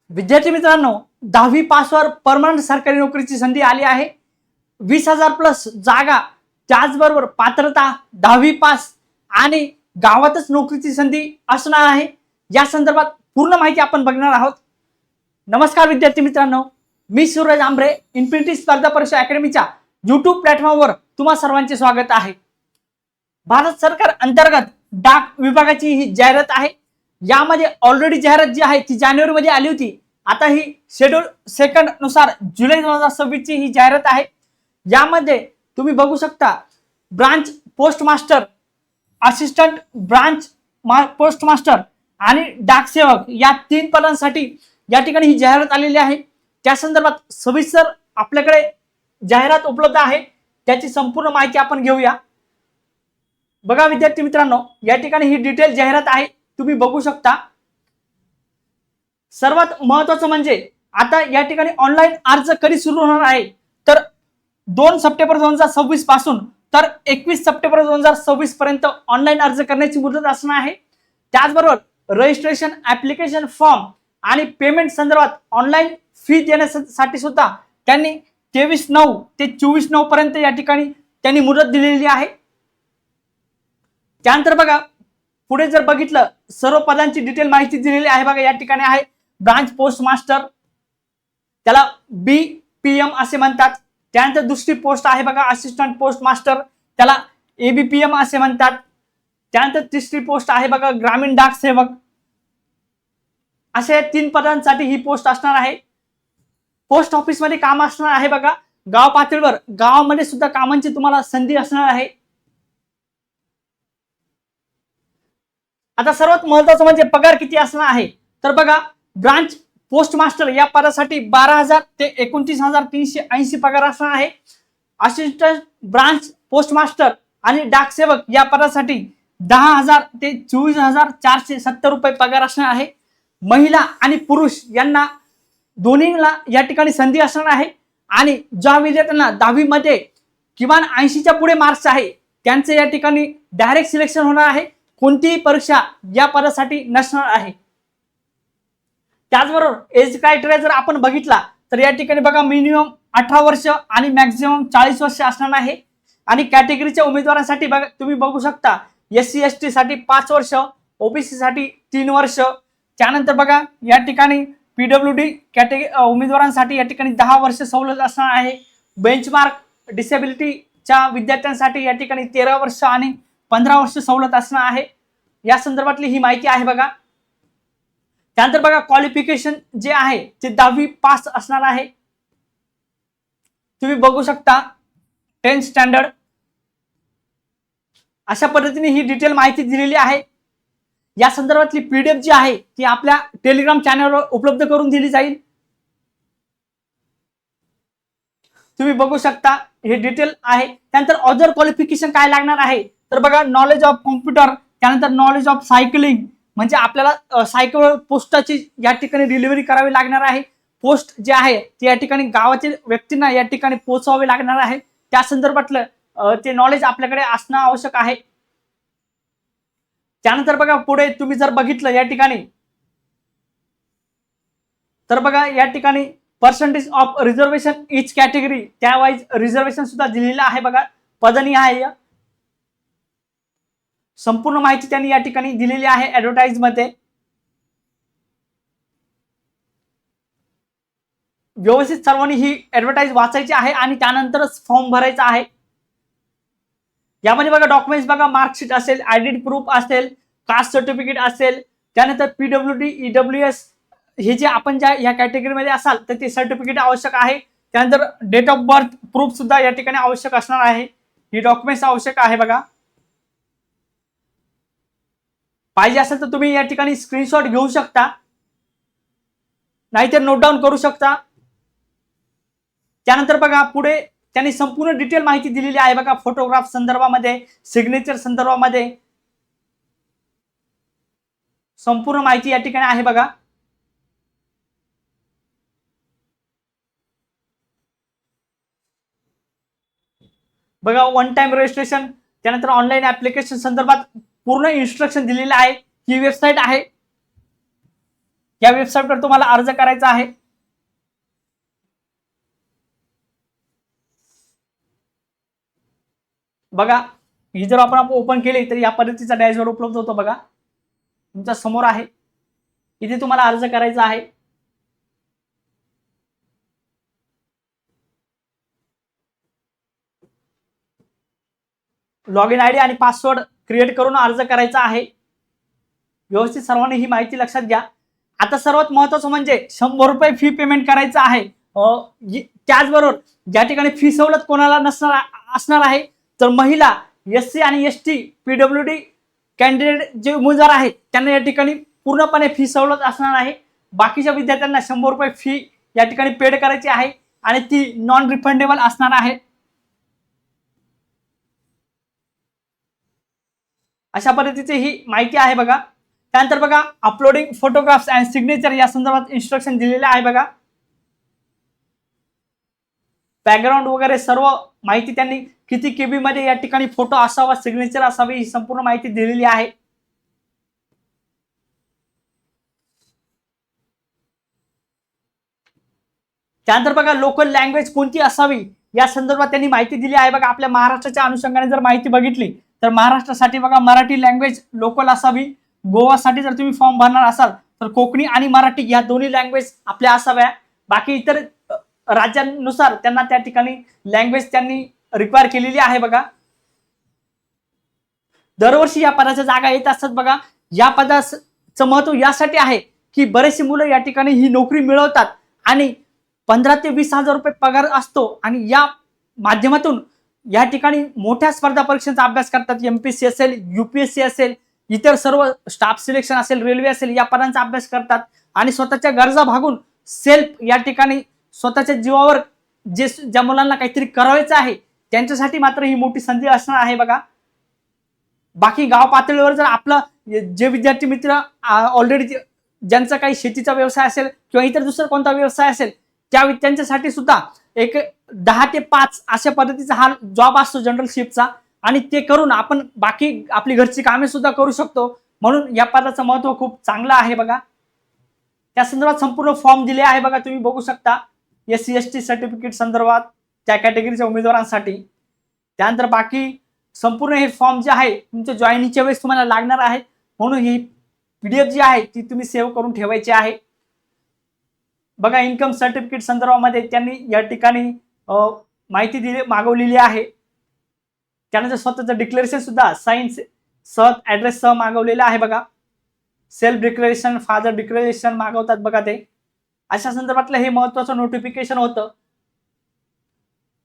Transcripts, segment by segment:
विद्यार्थी मित्रांनो, 10वी पासवर परमनंट सरकारी नोकरीची संधी आली आहे. 20,000 प्लस जागा, त्याचबरोबर पात्रता 10वी पास आणि गावातच नोकरीची संधी असणार आहे. या संदर्भात पूर्ण माहिती आपण बघणार आहोत. नमस्कार विद्यार्थी मित्रांनो, मी सूरज आंबरे, इन्फिनिटी स्पर्धा परीक्षा अकॅडमीच्या यूट्यूब प्लॅटफॉर्मवर तुम्हा सर्वांचे स्वागत आहे. भारत सरकार अंतर्गत डाक विभागाची ही जाहिरात आहे. यामध्ये ऑलरेडी जाहिरात जी आहे ती जानेवारीमध्ये आली होती. आता ही शेड्यूल सेकंड नुसार जुलै 2026 ची ही जाहिरात आहे. यामध्ये तुम्ही बघू शकता branch post master, assistant branch post master आणि डाक सेवक या 3 पदांसाठी या ठिकाणी ही जाहिरात आलेली आहे. त्या संदर्भात सविस्तर आपल्याकडे जाहिरात उपलब्ध आहे. त्याची संपूर्ण माहिती आपण घेऊया. बघा विद्यार्थी मित्रांनो, या ठिकाणी ही डिटेल जाहिरात आहे, तुम्ही बघू शकता. सर्वात महत्त्वाचं म्हणजे आता या ठिकाणी ऑनलाईन अर्ज कधी सुरू होणार आहे तर 2 सप्टेंबर 2026 पासून तर 21 सप्टेंबर 2026 पर्यंत ऑनलाईन अर्ज करण्याची मुदत असणार आहे. त्याचबरोबर रजिस्ट्रेशन, ऍप्लिकेशन फॉर्म आणि पेमेंट संदर्भात ऑनलाईन फी देण्यासाठी सुद्धा त्यांनी 23/9 ते 24/9 पर्यंत या ठिकाणी त्यांनी मुदत दिलेली आहे. त्यानंतर बघा पुढे जर बघितलं, सर्व पदांची डिटेल माहिती दिलेली आहे. बघा या ठिकाणी आहे ब्रांच पोस्ट मास्टर, त्याला BPM असे म्हणतात. त्यानंतर दुसरी पोस्ट आहे बघा असिस्टंट पोस्ट मास्टर, त्याला ABPM असे म्हणतात. त्यानंतर तिसरी पोस्ट आहे बघा ग्रामीण डाक सेवक. असे 3 पदांसाठी ही पोस्ट असणार आहे. पोस्ट ऑफिस मध्ये काम असणार आहे. बघा गाव पातळीवर, गावामध्ये सुद्धा कामांची तुम्हाला संधी असणार आहे. आता सर्वात महत्त्वाचं म्हणजे पगार किती असणार आहे तर बघा ब्रांच पोस्ट मास्टर या पदासाठी 12,000 ते 29,380 पगार असणार आहे. असिस्टंट ब्रांच पोस्ट मास्टर आणि डाक सेवक या पदासाठी 10,000 ते 24,470 रुपये पगार असणार आहे. महिला आणि पुरुष यांना दोन्हीला या ठिकाणी संधी असणार आहे. आणि ज्या विद्यार्थ्यांना 10वी मध्ये किमान 80च्या पुढे मार्क्स आहे त्यांचे या ठिकाणी डायरेक्ट सिलेक्शन होणार आहे. कोणतीही परीक्षा या पदासाठी नसणार आहे. त्याचबरोबर एज क्रायटेरिया जर आपण बघितला तर या ठिकाणी बघा मिनिमम 18 वर्ष आणि मॅक्झिमम 40 वर्ष असणार आहे. आणि कॅटेगरीच्या उमेदवारांसाठी बघा तुम्ही बघू शकता SC ST साठी 5 वर्ष, OBC साठी 3 वर्ष. त्यानंतर बघा या ठिकाणी PWD कॅटेगरी उमेदवारांसाठी या ठिकाणी 10 वर्ष सवलत असणार आहे. बेंचमार्क डिसेबिलिटीच्या विद्यार्थ्यांसाठी या ठिकाणी 13 वर्ष आणि 15 वर्ष सवलत असणार आहे. या संदर्भातली ही माहिती आहे बघा. त्यानंतर बघा क्वालिफिकेशन जे आहे ते 10वी पास असणार आहे. तुम्ही बघू शकता 10th स्टँडर्ड. अशा पद्धतीने ही डिटेल माहिती दिलेली आहे. या संदर्भातली PDF जी आहे ती आपल्या टेलिग्राम चॅनलवर उपलब्ध करून दिली जाईल. तुम्ही बघू शकता हे डिटेल आहे. त्यानंतर अदर क्वालिफिकेशन काय लागणार आहे तर बघा नॉलेज ऑफ कॉम्प्युटर, त्यानंतर नॉलेज ऑफ सायकलिंग म्हणजे आपल्याला सायकल पोस्टाची या ठिकाणी डिलिव्हरी करावी लागणार आहे. पोस्ट जे आहे ते या ठिकाणी गावातील व्यक्तींना या ठिकाणी पोहोचवावे लागणार आहे. त्या संदर्भातलं ते नॉलेज आपल्याकडे असणं आवश्यक आहे. त्यानंतर बघा पुढे तुम्ही जर बघितलं या ठिकाणी तर बघा या ठिकाणी percentage of reservation each category त्यावाईज रिझर्वेशन सुद्धा दिलेलं आहे. बघा पदनी आहे. संपूर्ण माहिती त्यांनी या ठिकाणी दिलेली आहे ऍडव्हर्टाइज मध्ये. व्यवस्थित सर्वांनी ही ऍडव्हर्टाइज वाचायची आहे आणि त्यानंतरच फॉर्म भरायचा आहे. यामध्ये बघा डॉक्युमेंट्स बघा मार्कशीट असेल, आयडेंटिटी प्रूफ असेल, कास्ट सर्टिफिकेट असेल, त्यानंतर PWD EWS हे जे आपण ज्या या कॅटेगरीमध्ये असाल तर ते सर्टिफिकेट आवश्यक आहे. त्यानंतर डेट ऑफ बर्थ प्रूफ सुद्धा या ठिकाणी आवश्यक असणार आहे. ही डॉक्युमेंट्स आवश्यक आहे. बघा पाहिजे असेल तर तुम्ही या ठिकाणी स्क्रीनशॉट घेऊ शकता, नाहीतर नोट डाऊन करू शकता. त्यानंतर बघा पुढे त्यांनी संपूर्ण डिटेल माहिती दिलेली आहे. बघा फोटोग्राफ संदर्भामध्ये, सिग्नेचर संदर्भामध्ये संपूर्ण माहिती या ठिकाणी आहे. बघा बघा वन टाइम रजिस्ट्रेशन, त्यानंतर ऑनलाईन ऍप्लिकेशन संदर्भात पूर्ण इन्स्ट्रक्शन दिलेलं आहे. ही वेबसाईट आहे. या वेबसाईटवर तुम्हाला अर्ज करायचा आहे। बघा, ही जर आपण ओपन केली तर या पद्धतीचा डॅशबोर्ड उपलब्ध होतो। बघा, तुमच्या समोर आहे, इथे तुम्हाला अर्ज करायचा आहे। लॉगिन आयडी आणि पासवर्ड क्रिएट करून अर्ज करायचा आहे। व्यवस्थित सर्वांनी ही माहिती लक्षात घ्या। आता सर्वात महत्त्वाचं म्हणजे 100 रुपये फी पेमेंट करायचं आहे। त्याचबरोबर ज्या ठिकाणी फी सवलत कोणाला असणार आहे तर महिला, SC आणि ST, PWD कॅन्डिडेट जे उमेदवार आहेत त्यांना या ठिकाणी पूर्णपणे फी सवलत असणार आहे। बाकीच्या विद्यार्थ्यांना 100 रुपये फी या ठिकाणी पेड करायची आहे आणि ती नॉन रिफंडेबल असणार आहे। अशा पद्धतीची ही माहिती आहे। बघा, त्यानंतर बघा, अपलोडिंग फोटोग्राफ्स अँड सिग्नेचर या संदर्भात इन्स्ट्रक्शन दिलेले आहे। बघा, बॅकग्राऊंड वगैरे सर्व माहिती त्यांनी किती KB मध्ये या ठिकाणी फोटो असावा, सिग्नेचर असावी, ही संपूर्ण माहिती दिलेली आहे। त्यानंतर बघा, लोकल लँग्वेज कोणती असावी या संदर्भात त्यांनी माहिती दिली आहे। बघा, आपल्या महाराष्ट्राच्या अनुषंगाने जर माहिती बघितली तर महाराष्ट्रासाठी बघा, मराठी लँग्वेज लोकल असावी। गोवासाठी जर तुम्ही फॉर्म भरणार असाल तर कोकणी आणि मराठी या दोन्ही लँग्वेज आपल्या असाव्या। बाकी इतर राज्यांनुसार त्यांना त्या ठिकाणी लँग्वेज त्यांनी रिक्वायर केलेली आहे। बघा, दरवर्षी या पदाच्या जागा येत असतात। बघा, या पदाचं महत्व यासाठी आहे की बरेचशी मुलं या ठिकाणी ही नोकरी मिळवतात आणि 15 ते 20 हजार रुपये पगार असतो आणि या माध्यमातून या ठिकाणी मोठ्या स्पर्धा परीक्षांचा अभ्यास करतात। MPSC असेल, UPSC असेल, इतर सर्व स्टाफ सिलेक्शन असेल, रेल्वे असेल, या पदांचा अभ्यास करतात आणि स्वतःच्या गरजा भागून सेल्फ या ठिकाणी स्वतःच्या जीवावर ज्या मुलांना काहीतरी करायचं आहे त्यांच्यासाठी मात्र ही मोठी संधी असणार आहे। बघा, बाकी गाव पातळीवर जर आपलं जे विद्यार्थी मित्र ऑलरेडी ज्यांचा काही शेतीचा व्यवसाय असेल किंवा इतर दुसरा कोणता व्यवसाय असेल त्यांच्यासाठी सुद्धा एक 10 ते 5 अशा पद्धतीचा हा जॉब असतो जनरल शिफ्टचा आणि ते करून आपण बाकी आपली घरची कामे सुद्धा करू शकतो। म्हणून या पदाचं महत्व खूप चांगलं आहे। बघा, त्या संदर्भात संपूर्ण फॉर्म दिले आहे। बघा, तुम्ही बघू शकता, SC ST सर्टिफिकेट संदर्भात त्या कॅटेगरीच्या उमेदवारांसाठी। त्यानंतर बाकी संपूर्ण हे फॉर्म जे आहे तुमच्या जॉईनिंगच्या वेळेस तुम्हाला लागणार आहे, म्हणून ही PDF जी आहे ती तुम्ही सेव्ह करून ठेवायची आहे। बघा, इन्कम सर्टिफिकेट संदर्भामध्ये त्यांनी या ठिकाणी माहिती मागवलेली आहे। त्यानंतर स्वतःचं डिक्लेरेशन सुद्धा साइन सह ऍड्रेस सह मागवलेलं आहे। बघा, सेल्फ डिक्लेरेशन, फादर डिक्लेरेशन मागवतात। बघा, ते अशा संदर्भातलं हे महत्त्वाचं नोटिफिकेशन होतं।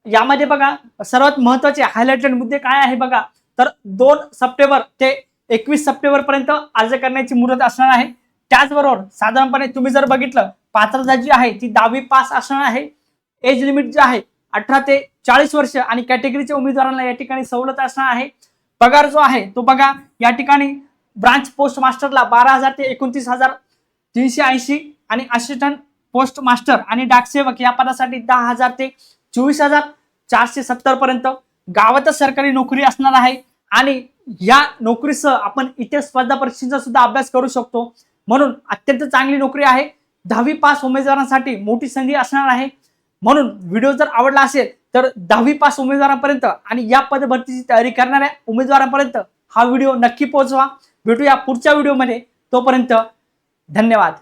यामध्ये बघा, सर्वात महत्त्वाचे हायलाइटेड मुद्दे काय आहे बघा, तर 2 सप्टेंबर ते 21 सप्टेंबर पर्यंत अर्ज करण्याची मुदत असणार आहे। त्याचबरोबर साधारणपणे तुम्ही जर बघितलं, पात्रता जी आहे ती 10वी पास असणार आहे। एज लिमिट जी आहे 18 ते 40 वर्ष आणि कॅटेगरीच्या उमेदवारांना या ठिकाणी सवलत असणार आहे। पगार जो आहे तो बघा, या ठिकाणी ब्रांच पोस्ट मास्टरला 12,000 ते 29,380 आणि असिस्टंट पोस्ट मास्टर आणि डाकसेवक या पदासाठी 10,000 ते 24,470 पर्यंत गावातच सरकारी नोकरी असणार आहे आणि या नोकरीसह आपण इतर स्पर्धा परीक्षांचा सुद्धा अभ्यास करू शकतो। म्हणून अत्यंत चांगली नोकरी आहे। 10वी पास उमेदवारांसाठी मोठी संधी असणार आहे। म्हणून व्हिडिओ जर आवडला असेल तर 10वी पास उमेदवारांपर्यंत आणि या पद भरतीची तयारी करणाऱ्या उमेदवारांपर्यंत हा व्हिडिओ नक्की पोहोचवा। भेटूया पुढच्या व्हिडिओमध्ये, तोपर्यंत धन्यवाद।